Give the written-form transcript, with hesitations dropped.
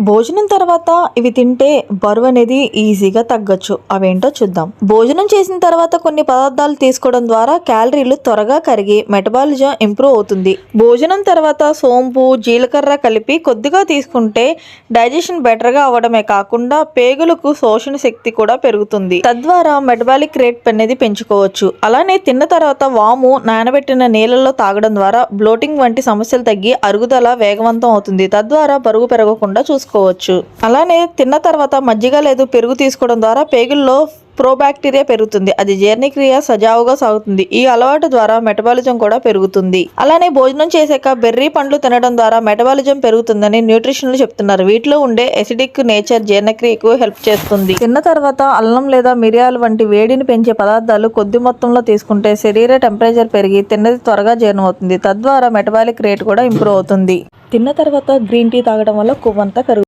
భోజనం తర్వాత ఇవి తింటే బరువు అనేది ఈజీగా తగ్గొచ్చు. అవేంటో చూద్దాం. భోజనం చేసిన తర్వాత కొన్ని పదార్థాలు తీసుకోవడం ద్వారా క్యాలరీలు త్వరగా కరిగి మెటబాలిజం ఇంప్రూవ్ అవుతుంది. భోజనం తర్వాత సోంపు, జీలకర్ర కలిపి కొద్దిగా తీసుకుంటే డైజెషన్ బెటర్గా అవడమే కాకుండా పేగులకు శోషణ శక్తి కూడా పెరుగుతుంది. తద్వారా మెటబాలిక్ రేట్ అనేది పెంచుకోవచ్చు. అలానే తిన్న తర్వాత వాము నానబెట్టిన నీళ్ళలో తాగడం ద్వారా బ్లోటింగ్ వంటి సమస్యలు తగ్గి అరుగుదల వేగవంతం అవుతుంది. తద్వారా బరువు పెరగకుండా చూసుకోవచ్చు. అలానే తిన్న తర్వాత మజ్జిగ లేదు పెరుగు తీసుకోవడం ద్వారా పేగుల్లో ప్రోబాక్టీరియా పెరుగుతుంది. అది జీర్ణక్రియ సజావుగా సాగుతుంది. ఈ అలవాటు ద్వారా మెటబాలిజం కూడా పెరుగుతుంది. అలానే భోజనం చేశాక బెర్రీ పండ్లు తినడం ద్వారా మెటబాలిజం పెరుగుతుందని న్యూట్రిషన్లు చెప్తున్నారు. వీటిలో ఉండే ఎసిడిక్ నేచర్ జీర్ణక్రియకు హెల్ప్ చేస్తుంది. తిన్న తర్వాత అల్లం లేదా మిరియాలు వంటి వేడిని పెంచే పదార్థాలు కొద్ది మొత్తంలో తీసుకుంటే శరీర టెంపరేచర్ పెరిగి తిన్నది త్వరగా జీర్ణమవుతుంది. తద్వారా మెటబాలిక్ రేట్ కూడా ఇంప్రూవ్ అవుతుంది. తిన్న తర్వాత గ్రీన్ టీ తాగడం వల్ల కొవ్వంతా కరుగుతుంది.